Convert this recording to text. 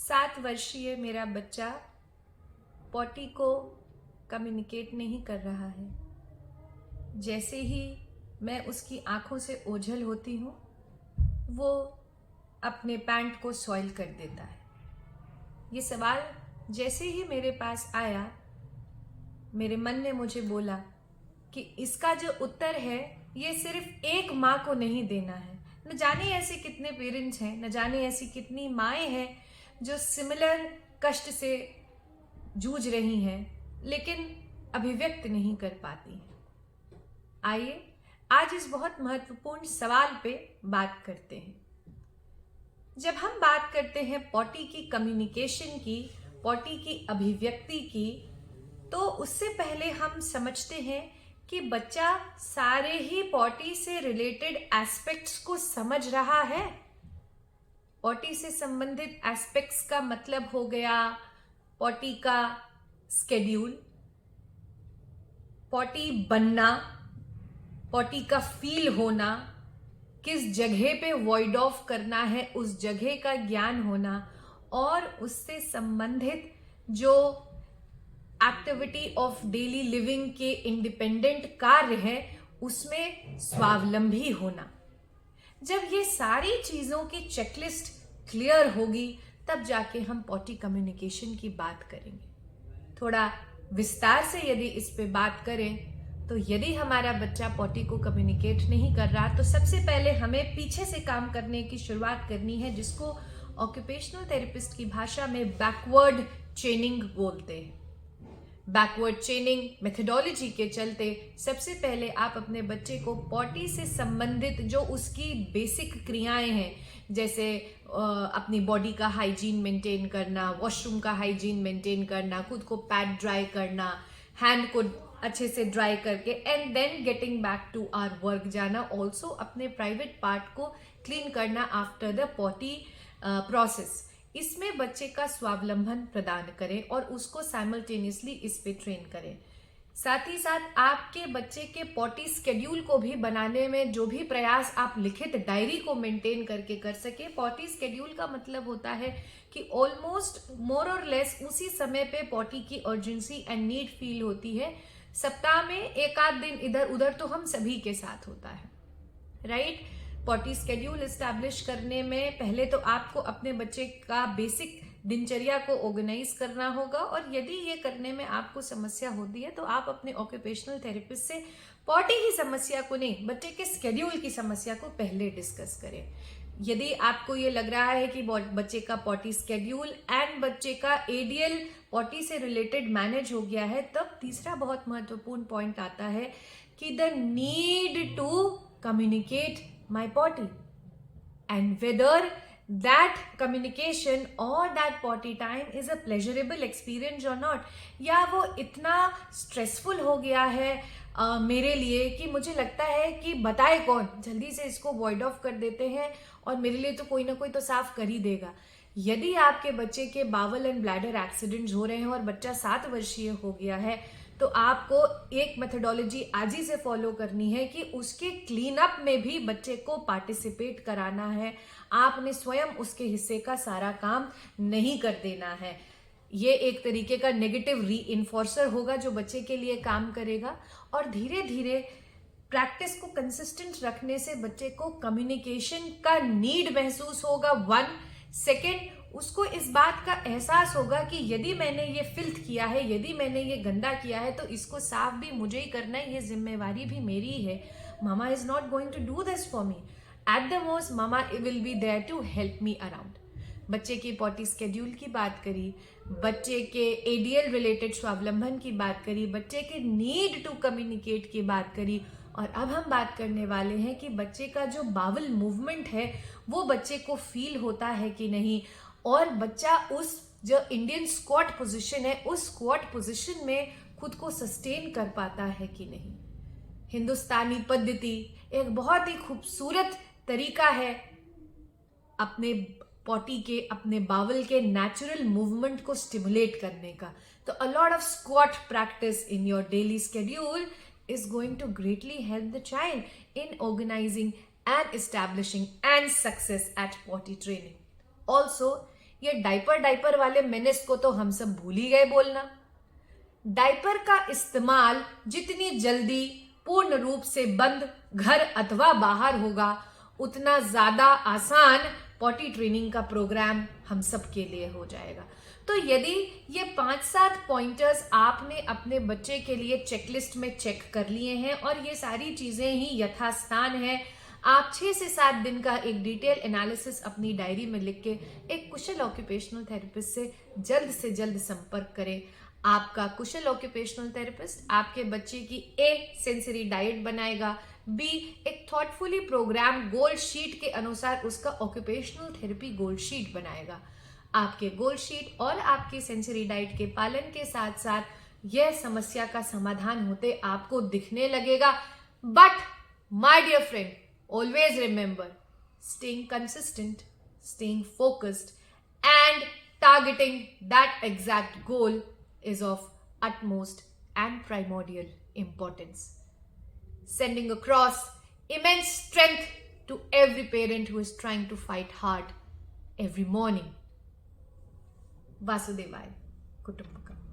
7 वर्षीय मेरा बच्चा पॉटी को कम्युनिकेट नहीं कर रहा है। जैसे ही मैं उसकी आंखों से ओझल होती हूँ, वो अपने पैंट को सॉइल कर देता है। ये सवाल जैसे ही मेरे पास आया, मेरे मन ने मुझे बोला कि इसका जो उत्तर है, ये सिर्फ एक माँ को नहीं देना है। न जाने ऐसे कितने पेरेंट्स हैं, न जाने ऐसी कितनी माएँ हैं जो सिमिलर कष्ट से जूझ रही हैं, लेकिन अभिव्यक्त नहीं कर पाती हैं। आइए आज इस बहुत महत्वपूर्ण सवाल पे बात करते हैं। जब हम बात करते हैं पॉटी की कम्युनिकेशन की, पॉटी की अभिव्यक्ति की, तो उससे पहले हम समझते हैं कि बच्चा सारे ही पॉटी से रिलेटेड एस्पेक्ट्स को समझ रहा है। पॉटी से संबंधित एस्पेक्ट्स का मतलब हो गया पॉटी का स्केड्यूल, पॉटी बनना, पॉटी का फील होना, किस जगह पे वॉइड ऑफ करना है उस जगह का ज्ञान होना, और उससे संबंधित जो एक्टिविटी ऑफ डेली लिविंग के इंडिपेंडेंट कार्य है उसमें स्वावलंबी होना। जब ये सारी चीजों की चेकलिस्ट क्लियर होगी, तब जाके हम पॉटी कम्युनिकेशन की बात करेंगे। थोड़ा विस्तार से यदि इस पे बात करें, तो यदि हमारा बच्चा पॉटी को कम्युनिकेट नहीं कर रहा, तो सबसे पहले हमें पीछे से काम करने की शुरुआत करनी है, जिसको ऑक्यूपेशनल थेरेपिस्ट की भाषा में बैकवर्ड चेनिंग बोलते हैं। बैकवर्ड चेनिंग मेथडोलॉजी के चलते सबसे पहले आप अपने बच्चे को पॉटी से संबंधित जो उसकी बेसिक क्रियाएं हैं, जैसे अपनी बॉडी का हाइजीन मेंटेन करना, वॉशरूम का हाइजीन मेंटेन करना, खुद को पैड ड्राई करना, हैंड को अच्छे से ड्राई करके, and then getting back to our work जाना, ऑल्सो अपने प्राइवेट पार्ट को क्लीन करना आफ्टर द पॉटी प्रोसेस। इसमें बच्चे का स्वावलंबन प्रदान करें और उसको साइमल्टेनियसली इस पे ट्रेन करें। साथ ही साथ आपके बच्चे के पॉटी स्केड्यूल को भी बनाने में जो भी प्रयास आप लिखित डायरी को मेंटेन करके कर सके। पॉटी स्केड्यूल का मतलब होता है कि ऑलमोस्ट मोर और लेस उसी समय पे पॉटी की अर्जेंसी एंड नीड फील होती है। सप्ताह में एक आध दिन इधर उधर तो हम सभी के साथ होता है, राइट? पॉटी स्केड्यूल एस्टैब्लिश करने में पहले तो आपको अपने बच्चे का बेसिक दिनचर्या को ऑर्गेनाइज करना होगा, और यदि ये करने में आपको समस्या होती है तो आप अपने ऑक्यूपेशनल थेरेपिस्ट से पॉटी की समस्या को नहीं, बच्चे के स्केड्यूल की समस्या को पहले डिस्कस करें। यदि आपको ये लग रहा है कि बच्चे का पॉटी स्केड्यूल एंड बच्चे का एडीएल पॉटी से रिलेटेड मैनेज हो गया है, तब तीसरा बहुत महत्वपूर्ण पॉइंट आता है कि the need to communicate my potty, and whether that communication or that potty time is a pleasurable experience or not, या वो इतना स्ट्रेसफुल हो गया है मेरे लिए कि मुझे लगता है कि बताए कौन, जल्दी से इसको वॉइड ऑफ कर देते हैं और मेरे लिए तो कोई ना कोई तो साफ कर ही देगा। यदि आपके बच्चे के बावल एंड ब्लैडर एक्सीडेंट्स हो रहे हैं और बच्चा 7 वर्षीय हो गया है, तो आपको एक मेथडोलॉजी आज ही से फॉलो करनी है कि उसके क्लीन अप में भी बच्चे को पार्टिसिपेट कराना है। आपने स्वयं उसके हिस्से का सारा काम नहीं कर देना है। ये एक तरीके का नेगेटिव रीइंफोर्सर होगा जो बच्चे के लिए काम करेगा, और धीरे धीरे प्रैक्टिस को कंसिस्टेंट रखने से बच्चे को कम्युनिकेशन का नीड महसूस होगा। 1 सेकेंड, उसको इस बात का एहसास होगा कि यदि मैंने ये फिल्थ किया है, यदि मैंने ये गंदा किया है, तो इसको साफ भी मुझे ही करना है, ये जिम्मेवारी भी मेरी ही है। मामा is not going to do this for me, at the most मामा will be there to help me around. बच्चे की पॉटी स्केड्यूल की बात करी, बच्चे के एडीएल रिलेटेड स्वावलंबन की बात करी, बच्चे के नीड टू कम्युनिकेट की बात करी, और अब हम बात करने वाले हैं कि बच्चे का जो बावल मूवमेंट है वो बच्चे को फील होता है कि नहीं, और बच्चा उस जो इंडियन स्क्वाट पोजीशन है उस स्क्वाट पोजीशन में खुद को सस्टेन कर पाता है कि नहीं। हिंदुस्तानी पद्धति एक बहुत ही खूबसूरत तरीका है अपने पॉटी के, अपने बावल के नेचुरल मूवमेंट को स्टिमुलेट करने का। तो a lot of squat practice in your daily schedule is going to greatly help the child in organizing and establishing and success at potty training. Also, ये डायपर वाले menace को तो हम सब भूल ही गए बोलना। डायपर का इस्तेमाल जितनी जल्दी पूर्ण रूप से बंद घर अथवा बाहर होगा, उतना ज्यादा आसान पॉटी ट्रेनिंग का प्रोग्राम हम सब के लिए हो जाएगा। तो यदि ये 5-7 पॉइंटर्स आपने अपने बच्चे के लिए चेकलिस्ट में चेक कर लिए हैं और ये सारी चीजें ही यथास्थान है, आप 6 से 7 दिन का एक डिटेल एनालिसिस अपनी डायरी में लिख के एक कुशल ऑक्यूपेशनल थेरेपिस्ट से जल्द संपर्क करें। आपका कुशल ऑक्यूपेशनल थेरेपिस्ट आपके बच्चे की ए सेंसरी डाइट बनाएगा, बी एक थॉटफुली प्रोग्राम गोल शीट के अनुसार उसका ऑक्यूपेशनल थेरेपी गोल शीट बनाएगा। आपके गोल शीट और आपकी सेंसरी डाइट के पालन के साथ साथ यह समस्या का समाधान होते आपको दिखने लगेगा। But my dear friend, always remember, staying consistent, staying focused and targeting that exact goal is of utmost and primordial importance, sending across immense strength to every parent who is trying to fight hard every morning. Vasudevaya Kutumbakam.